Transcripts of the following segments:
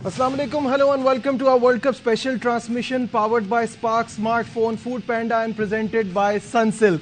Assalamu alaikum, hello and welcome to our World Cup special transmission powered by Spark Smartphone, Food Panda and presented by Sunsilk.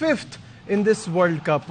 5th in this World Cup.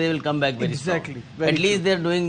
will come back very exactly. strong. At least they are doing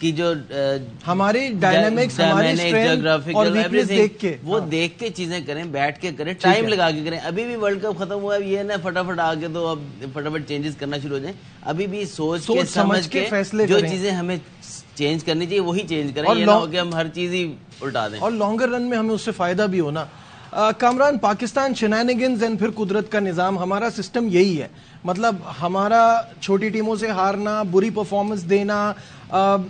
کی جو ہماری dynamics, ہماری strength اور weakness دیکھ کے، وہ دیکھ کے چیزیں کریں، بیٹھ کے کریں، ٹائم لگا کے کریں. ابھی بھی ورلڈ کپ ختم ہوا ہے، یہ نا فٹافٹ آگے تو اب فٹافٹ چینجز کرنا شروع ہو جائیں. ابھی بھی سوچ کے سمجھ کے جو چیزیں ہمیں چینج کرنی چاہیے وہی چینج کریں، یہ نہ ہو کہ ہم ہر چیز ہی الٹا دیں. اور لانگر رن میں ہمیں اس سے فائدہ بھی ہونا. کامران، پاکستان شینینگنز اینڈ پھر قدرت کا نظام، ہمارا سسٹم یہی ہے. مطلب ہمارا چھوٹی ٹیموں سے ہارنا، بری پرفارمنس دینا،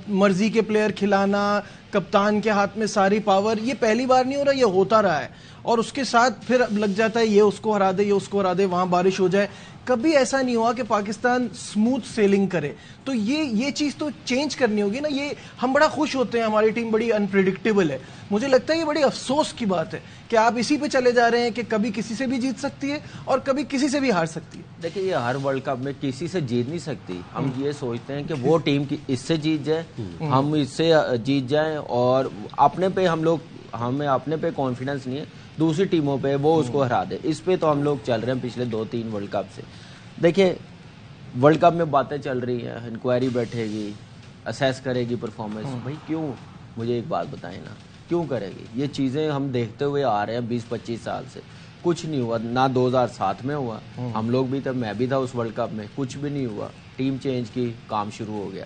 مرضی کے پلیئر کھلانا، کپتان کے ہاتھ میں ساری پاور، یہ پہلی بار نہیں ہو رہا، یہ ہوتا رہا ہے. اور اس کے ساتھ پھر لگ جاتا ہے یہ اس کو ہرا دے، یہ اس کو ہرا دے، وہاں بارش ہو جائے. کبھی ایسا نہیں ہوا کہ پاکستان سموتھ سیلنگ کرے. تو یہ چیز تو چینج کرنی ہوگی نا. یہ ہم بڑا خوش ہوتے ہیں، ہماری ٹیم بڑی انپریڈکٹیبل ہے. مجھے لگتا ہے یہ بڑی افسوس کی بات ہے کہ آپ اسی پہ چلے جا رہے ہیں کہ کبھی کسی سے بھی جیت سکتی ہے اور کبھی کسی سے بھی ہار سکتی ہے. دیکھیں یہ ہر ورلڈ کپ میں کسی سے جیت نہیں سکتی. ہم یہ سوچتے ہیں کہ وہ ٹیم اس سے جیت جائے، ہم اس سے جیت جائیں، اور اپنے پہ ہمیں اپنے پہ کانفیڈنس نہیں ہے، دوسری ٹیموں پہ وہ اس کو ہرا دے. اس پہ تو ہم لوگ چل رہے ہیں پچھلے 2-3 ورلڈ کپ سے. دیکھیں ورلڈ کپ میں باتیں چل رہی ہیں، انکوائری بیٹھے گی، اسیس کرے گی پرفارمنس. بھائی کیوں؟ مجھے ایک بات بتائیں نا، کیوں کرے گی؟ یہ چیزیں ہم دیکھتے ہوئے آ رہے ہیں 20-25 سال سے. کچھ نہیں ہوا، نہ 2007 میں ہوا، ہم لوگ بھی تھے، میں بھی تھا اس ورلڈ کپ میں، کچھ بھی نہیں ہوا. ٹیم چینج کی، کام شروع ہو گیا.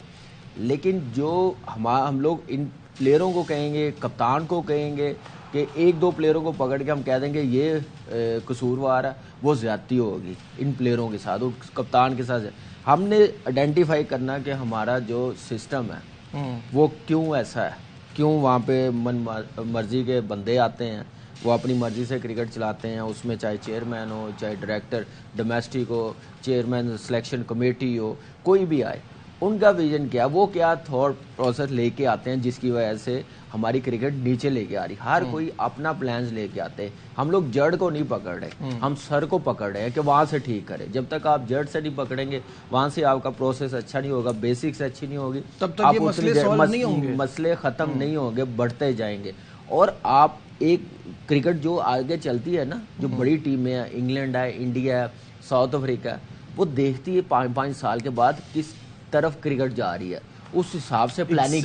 لیکن جو ہم لوگ ان پلیئروں کو کہیں گے، کپتان کو کہیں گے کہ 1-2 پلیئروں کو پکڑ کے ہم کہہ دیں گے یہ قصوروار ہے، وہ زیادتی ہوگی ان پلیئروں کے ساتھ، کپتان کے ساتھ. ہم نے آئیڈینٹیفائی کرنا کہ ہمارا جو سسٹم ہے وہ کیوں ایسا ہے، کیوں وہاں پہ من مرضی کے بندے آتے ہیں، وہ اپنی مرضی سے کرکٹ چلاتے ہیں. اس میں چاہے چیئرمین ہو، چاہے ڈائریکٹر ڈومیسٹک ہو، چیئرمین سلیکشن کمیٹی ہو، کوئی بھی آئے، ان کا ویژن کیا، وہ کیا تھاٹ پروسیس لے کے آتے ہیں جس کی وجہ سے ہماری کرکٹ نیچے لے کے آ رہی. ہر کوئی اپنا پلانز لے کے آتے ہیں. ہم لوگ جڑ کو نہیں پکڑ رہے، ہم سر کو پکڑ رہے ہیں کہ وہاں سے ٹھیک کریں. جب تک آپ جڑ سے نہیں پکڑیں گے، وہاں سے آپ کا پروسیس اچھا نہیں ہوگا، بیسکس اچھی نہیں ہوگی، تب تک یہ مسئلے سالو نہیں ہوں گے، مسئلے ختم نہیں ہوں گے، بڑھتے جائیں گے. اور آپ ایک کرکٹ جو آگے چلتی ہے نا، جو بڑی ٹیمیں ہیں، انگلینڈ ہے، انڈیا ہے، ساؤتھ افریقہ ہے، وہ دیکھتی ہے 5 سال کے بعد کس طرف کرکٹ جا رہی ہے، اس حساب سے پلاننگ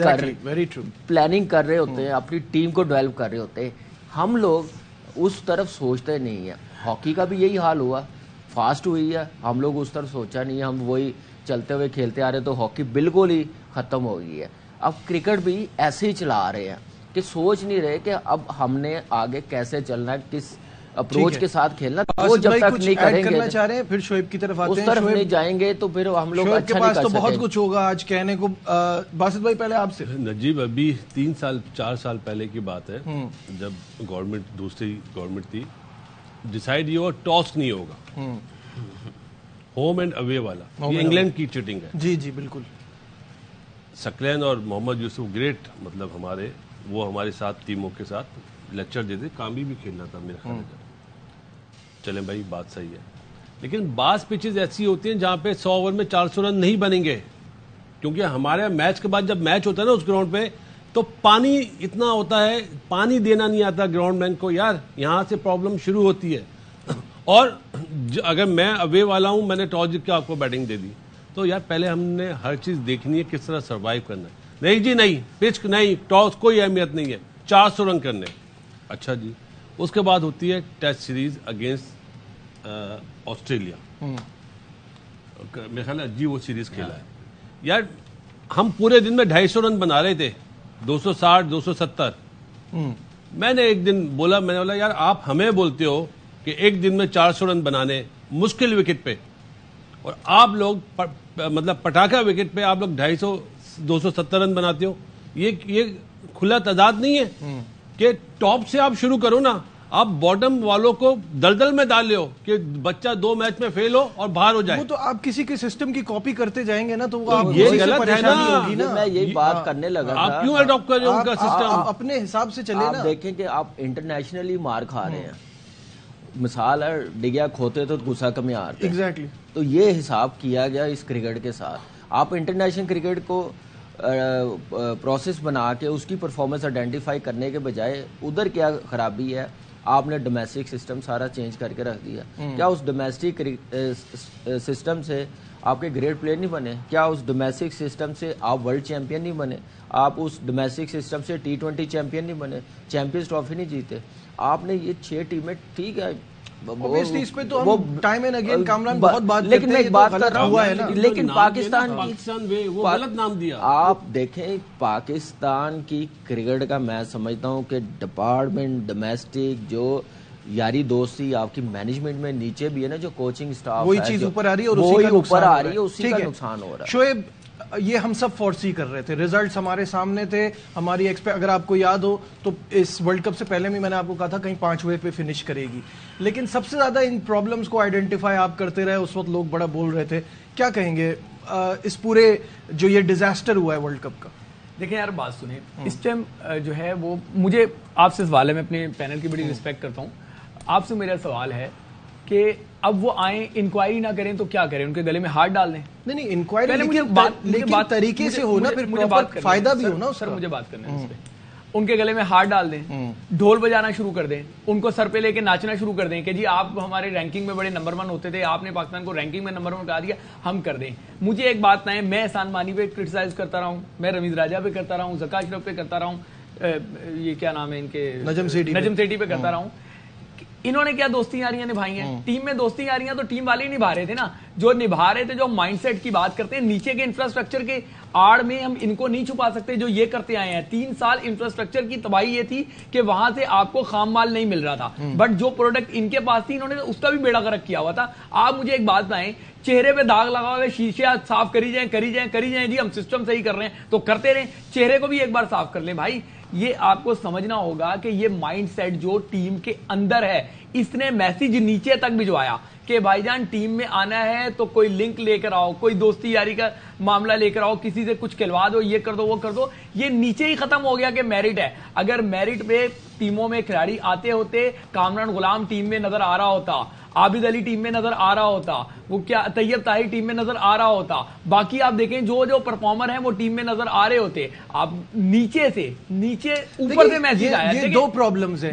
کر رہے ہوتے ہیں، اپنی ٹیم کو ڈیولپ کر رہے ہوتے ہیں. ہم لوگ اس طرف سوچتے نہیں ہیں. ہاکی کا بھی یہی حال ہوا، فاسٹ ہوئی ہے، ہم لوگ اس طرف سوچا نہیں، ہم وہی چلتے ہوئے کھیلتے آ رہے، تو ہاکی بالکل ہی ختم ہو گئی ہے. اب کرکٹ بھی ایسے ہی چلا رہے ہیں کہ سوچ نہیں رہے کہ اب ہم نے آگے کیسے چلنا ہے، کس اپروچ کے ساتھ کھیلنا. وہ جب تک نہیں کریں گے، چاہ رہے ہیں پھر شعیب کی طرف آتے ہیں، اس طرف نہیں جائیں گے تو پھر ہم لوگ اچھا نہیں کر سکتے. تو بہت کچھ ہوگا آج کہنے کو. باسط بھائی پہلے آپ سے. نجیب ابھی 3-4 سال پہلے کی بات ہے، جب گورنمنٹ دوسری گورنمنٹ تھی، ڈیسائیڈ یہ ہوا ٹاس نہیں ہوگا، ہوم اینڈ اوے والا. یہ انگلینڈ کی چیٹنگ ہے. جی جی بالکل. سکلین اور محمد یوسف گریٹ، مطلب وہ ہمارے ساتھ ٹیموں کے ساتھ لیکچر دیتے. کامبی بھی کھیلنا تھا میرے خیال میں. چلیں بھائی بات صحیح ہے، لیکن بعض پچز ایسی ہوتی ہیں جہاں پہ 100 اوور میں 400 رن نہیں بنیں گے. کیونکہ ہمارے میچ کے بعد جب میچ ہوتا ہے نا اس گراؤنڈ پہ، تو پانی اتنا ہوتا ہے، پانی دینا نہیں آتا گراؤنڈ مین کو. یار یہاں سے پرابلم شروع ہوتی ہے. اور اگر میں اوے والا ہوں، میں نے ٹاس جیت کے آپ کو بیٹنگ دے دی، تو یار پہلے ہم نے ہر چیز دیکھنی ہے، کس طرح سروائیو کرنا ہے. نہیں جی نہیں، پچ نہیں، ٹاس کوئی اہمیت نہیں ہے، 400 رن کرنے. اچھا جی. اس کے بعد ہوتی ہے ٹیسٹ سیریز اگینسٹ آسٹریلیا. میرے خیال ہے جی وہ سیریز کھیلا ہے. یار ہم پورے دن میں 250 رن بنا رہے تھے، 260 270. میں نے ایک دن بولا یار آپ ہمیں بولتے ہو کہ ایک دن میں 400 رن بنانے مشکل وکٹ پہ، اور آپ لوگ مطلب پٹاخہ وکٹ پہ آپ لوگ 250 270 رن بناتے ہو. یہ کھلا تضاد نہیں ہے کہ ٹاپ سے آپ شروع کرو نا. آپ باٹم والوں کو دلدل میں ڈال لے ہو کہ بچہ 2 میچ میں فیل ہو اور باہر ہو جائے. وہ تو آپ کسی کے سسٹم کی کاپی کرتے جائیں گے نا، تو یہ غلط ہے نا. میں یہی بات کرنے لگا تھا. آپ کیوں اڈاپٹ کر رہے ہو ان کا سسٹم؟ اپنے حساب سے چلے نا. آپ دیکھیں کہ آپ انٹرنیشنلی مار کھا رہے ہیں. مثال ہے ڈگیا کھوتے تو غصہ کم آتے. ایگزیکٹلی. تو یہ حساب کیا گیا اس کرکٹ کے ساتھ. آپ انٹرنیشنل کرکٹ کو پروسیس بنا کے اس کی پرفارمنس آئیڈینٹیفائی کرنے کے بجائے ادھر کیا خرابی ہے، آپ نے ڈومیسٹک سسٹم سارا چینج کر کے رکھ دیا. کیا اس ڈومیسٹک سسٹم سے آپ کے گریٹ پلیئر نہیں بنے؟ کیا اس ڈومیسٹک سسٹم سے آپ ورلڈ چیمپئن نہیں بنے؟ آپ اس ڈومیسٹک سسٹم سے T20 چیمپئن نہیں بنے؟ چیمپئنز ٹرافی نہیں جیتے؟ آپ نے یہ 6 ٹیمیں ٹھیک ہے اس پہ تو ہم ٹائم اینڈ اگین کامران بہت بات لیکن میں ایک بات کر رہا ہوں لیکن پاکستان وہ غلط نام دیا. آپ دیکھیں پاکستان کی کرکٹ کا میں سمجھتا ہوں کہ ڈپارٹمنٹ ڈومیسٹک جو یاری دوستی آپ کی مینجمنٹ میں نیچے بھی ہے نا، جو کوچنگ سٹاف وہی چیز اوپر آ رہی ہے اور اسی کا نقصان ہو رہا ہے. شعیب یہ ہم سب فورسی کر رہے تھے، ریزلٹس ہمارے سامنے تھے، ہماری اگر آپ کو یاد ہو تو اس ورلڈ کپ سے پہلے بھی میں نے آپ کو کہا تھا کہیں 5ویں پہ فنش کرے گی، لیکن سب سے زیادہ ان پرابلمز کو آئیڈینٹیفائی آپ کرتے رہے، اس وقت لوگ بڑا بول رہے تھے. کیا کہیں گے اس پورے جو یہ ڈیزاسٹر ہوا ہے ورلڈ کپ کا؟ دیکھیں یار بات سنیں، اس ٹائم جو ہے وہ مجھے آپ سے سوال ہے، میں اپنے پینل کی بڑی رسپیکٹ کرتا ہوں، آپ سے میرا سوال ہے کہ اب وہ آئیں انکوائری نہ کریں تو کیا کریں؟ ان کے گلے میں ہاتھ ڈال دیں؟ نہیں انکوائری لیکن طریقے سے ہونا، پھر فائدہ بھی ہونا. سر مجھے بات کرنا ہے اس پہ. ان کے گلے میں ہاتھ ڈال دیں، ڈھول بجانا شروع کر دیں، ان کو سر پہ لے کے ناچنا شروع کر دیں کہ جی آپ ہمارے رینکنگ میں بڑے نمبر 1 ہوتے تھے، آپ نے پاکستان کو رینکنگ میں نمبر 1 کرا دیا، ہم کر دیں. مجھے ایک بات نہ ہے، میں احسان مانی پہ کرٹیسائز کرتا رہا ہوں، میں رمیز راجہ پہ کرتا رہا ہوں، زکا اشرف پہ کرتا رہا ہوں، یہ کیا نام ہے ان کے، نجم سیٹھی پہ کرتا رہا ہوں. انہوں نے کیا دوستی یاریاں نبھائی ہیں؟ ٹیم میں دوستی یاریاں تو ٹیم والے ہی نبھا رہے تھے نا، جو نبھا رہے تھے، جو مائنڈ سیٹ کی بات کرتے ہیں نیچے کے انفراسٹرکچر کے آڑ میں ہم ان کو نہیں چھپا سکتے، جو یہ کرتے آئے ہیں. 3 سال انفراسٹرکچر کی تباہی یہ تھی کہ وہاں سے آپ کو خام مال نہیں مل رہا تھا، بٹ جو پروڈکٹ ان کے پاس تھی انہوں نے اس کا بھی بیڑا غرق کیا ہوا تھا. آپ مجھے ایک بات بتائیں، چہرے پہ داغ لگا ہوئے شیشے صاف کری جائیں جی ہم سسٹم صحیح کر رہے ہیں تو کرتے رہیں، چہرے کو بھی ایک بار صاف کر لیں بھائی. یہ آپ کو سمجھنا ہوگا کہ یہ مائنڈ سیٹ جو ٹیم کے اندر ہے، اس نے میسج نیچے تک بھجوایا کہ بھائی جان ٹیم میں آنا ہے تو کوئی لنک لے کر آؤ، کوئی دوستی یاری کا معاملہ لے کر آؤ، کسی سے کچھ کھلوا دو، یہ کر دو وہ کر دو. یہ نیچے ہی ختم ہو گیا کہ میرٹ ہے. اگر میرٹ پہ ٹیموں میں کھلاڑی آتے ہوتے، کامران غلام ٹیم میں نظر آ رہا ہوتا، عابد علی ٹیم میں نظر آ رہا ہوتا، وہ کیا طیب طاہر ٹیم میں نظر آ رہا ہوتا، باقی آپ دیکھیں جو پرفارمر ہیں وہ ٹیم میں نظر آ رہے ہوتے. آپ نیچے سے اوپر سے میسج آیا. یہ دو پرابلمز ہیں،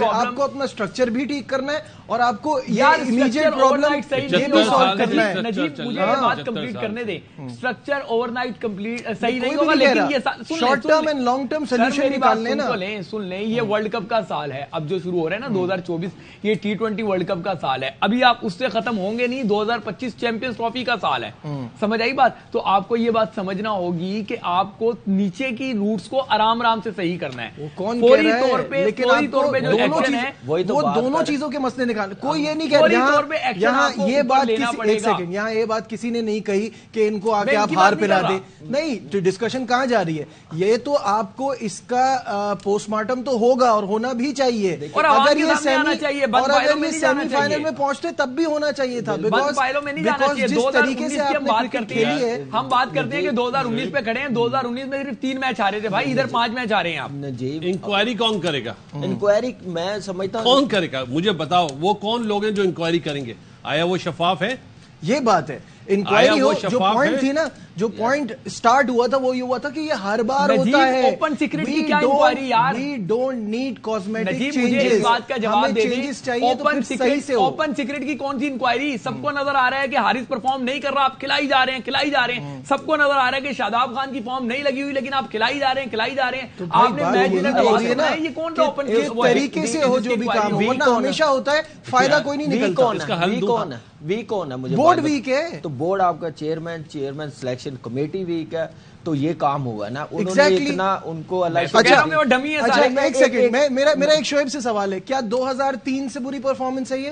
آپ کو اپنا سٹرکچر بھی ٹھیک کرنا ہے اور آپ کو امیجیٹ پرابلم یہ بھی سالو کرنا ہے. نجیب مجھے یہ بات کمپلیٹ کرنے دیں. سٹرکچر اوور نائٹ کمپلیٹ صحیح نہیں ہوگا، لیکن یہ short term and long term solution نکال لینا. سن لیں یہ ورلڈ کپ کا سال ہے اب جو شروع ہو رہا ہے نا 2024، یہ T20 ورلڈ کپ کا سال ہے. ابھی آپ اس سے ختم ہوں گے نہیں، 2025 چیمپئنز ٹرافی کا سال ہے. سمجھ آئی بات؟ تو آپ کو یہ بات سمجھنا ہوگی کہ آپ کو نیچے کی روٹس کو آرام سے صحیح کرنا ہے. فوری طور پہ جو ایکشن ہے وہ دونوں چیزوں کے مسئلے نکالنے. کوئی یہ نہیں کہہ رہا یہاں یہ بات ایک سیکنڈ، یہاں یہ بات کسی نے نہیں کہی کہ ان کو آگے آپ ہار پلا دیں. نہیں، ڈسکشن کہاں جا رہی ہے؟ یہ تو آپ کو اس کا پوسٹ مارٹم تو ہوگا اور ہونا بھی چاہیے. اگر یہ سیمی فائنل میں پہنچتے تب بھی ہونا چاہیے تھا. جس طریقے سے آپ نے کرکٹ کھیلی ہے، ہم بات کرتے ہیں کہ 2019 پہ کھڑے ہیں، 2019 میں صرف 3 میچ ہارے تھے بھائی، ادھر 5 میچ ہارے ہیں آپ. انکوائری کون کرے گا؟ انکوائری میں سمجھتا ہوں کون کرے گا؟ مجھے بتاؤ وہ کون لوگ ہیں جو انکوائری کریں گے؟ آیا وہ شفاف ہے؟ یہ بات ہے. انکوائری ہو، جو پوائنٹ تھی نا، جو پوائنٹ سٹارٹ ہوا تھا وہ یہ ہوا تھا کہ یہ ہر بار ہوتا ہے. اوپن سیکرٹ کی کیا انکوائری یار؟ We don't need cosmetic changes. Changes. مجھے اس بات کا جواب دے دیں، چاہیے تو پھر صحیح سے ہو. اوپن سیکرٹ کی کون سی انکوائری؟ سب کو نظر آ رہا ہے کہ حارث پرفارم نہیں کر رہا، آپ کھلائی جا رہے ہیں. سب کو نظر آ رہا ہے کہ شاداب خان کی فارم نہیں لگی ہوئی لیکن آپ کھلائی جا رہے ہیں. آپ نے میچ یہ کون سا اوپن طریقے سے ہو جو بھی کام ہو، ورنہ ہمیشہ ہوتا ہے فائدہ کوئی نہیں نکلتا. ویک کون ہے؟ مجھے بورڈ ویک ہے. تو بورڈ آپ کا چیئرمین سلیکشن کمیٹی ویک ہے، تو یہ کام ہوا نا انہوں نے اتنا ان کو اللہ. اچھا ایک سیکنڈ، میرا ایک شعیب سے سوال ہے، کیا 2003 سے بری پرفارمنس ہے یہ؟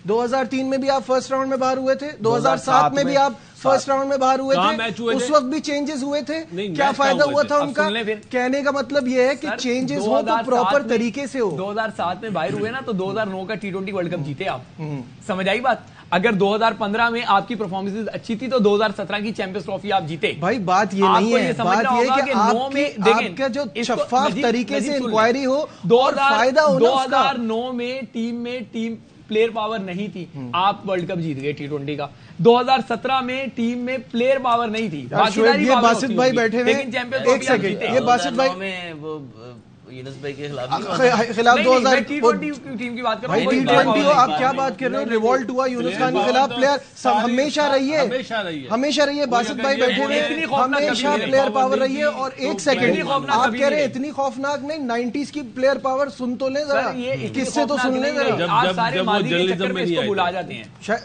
2003 میں بھی آپ فرسٹ راؤنڈ میں باہر ہوئے تھے، 2007 میں بھی آپ فرسٹ راؤنڈ میں باہر ہوئے تھے، اس وقت بھی چینجز ہوئے تھے. کیا فائدہ ہوا تھا ان کا؟ کہنے کا مطلب یہ ہے کہ چینجز ہو تو پراپر طریقے سے ہو. 2007 میں باہر ہوئے نا تو 2009 کا T20 ورلڈ کپ جیتے آپ. سمجھ آئی بات؟ اگر 2015 میں آپ کی پرفارمنس اچھی تھی تو 2017 کی چیمپئنز ٹرافی آپ جیتے. بھائی بات یہ نہیں ہے، بات یہ ہے کہ آپ کا جو شفاف طریقے سے انکوائری ہو اور فائدہ ہونا اس کا. 2009 میں ٹیم پلیئر پاور نہیں تھی، آپ ورلڈ کپ جیت گئے T20 کا. 2017 میں ٹیم میں پلیئر پاور نہیں تھی. یہ باسط بھائی بیٹھے ہوئے، ایک سیکنڈ، یہ باسط بھائی یونس بھائی کے خلاف نہیں خلاف 2000 T20 ٹیم کی بات کر رہا بھائی ہوں. T20 آپ کیا بات کر رہے ہو؟ ریوالٹ ہوا یونس خان کے خلاف. پلیئر ہمیشہ رہی ہے. باسط بھائی بیٹھے ہوئے ہمیشہ پلیئر پاور رہی ہے. اور ایک سیکنڈ آپ کہہ رہے ہیں اتنی خوفناک نہیں, 90s کی پلیئر پاور سن تو لیں ذرا, کس سے تو سن لیں ذرا. آپ سارے ماضی کے چکر میں اس کو بھلا جاتے ہیں.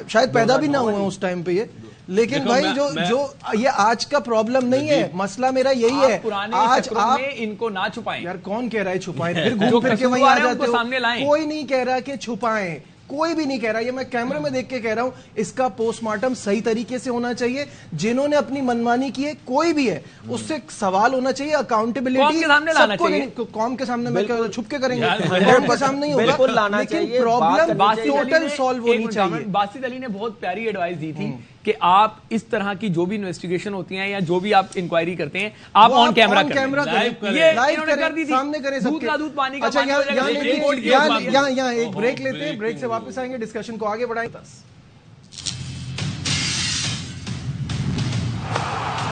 شاید پیدا بھی نہ ہوئے اس ٹائم پہ یہ. لیکن بھائی جو یہ آج کا پرابلم نہیں ہے, مسئلہ میرا یہی ہے. آج آپ ان کو نہ چھپائیں. یار کون کہہ رہا ہے چھپائیں؟ پھر گھوم پھر کے وہیں آ جاتے ہو. کوئی نہیں کہہ رہا کہ چھپائیں, کوئی بھی نہیں کہہ رہا. یہ میں کیمرے میں دیکھ کے کہہ رہا ہوں, اس کا پوسٹ مارٹم صحیح طریقے سے ہونا چاہیے. جنہوں نے اپنی منمانی کی ہے کوئی بھی ہے اس سے سوال ہونا چاہیے, اکاؤنٹیبلٹی قوم کے سامنے. میں چھپ کے کریں گے, قوم کے سامنے نہیں ہوگا, لیکن پرابلم ٹوٹل سالو ہونی چاہیے. باسط علی نے بہت پیاری ایڈوائز دی تھی کہ آپ اس طرح کی جو بھی انویسٹیگیشن ہوتی ہیں یا جو بھی آپ انکوائری کرتے ہیں آپ آن کیمرہ کریں, یہ انہوں نے کر دی تھی. سامنے کریں سب کے. دودھ کا دودھ پانی کا اچھا پانی. یہاں ایک بریک لیتے ہیں, بریک سے واپس آئیں گے, ڈسکشن کو آگے بڑھائیں.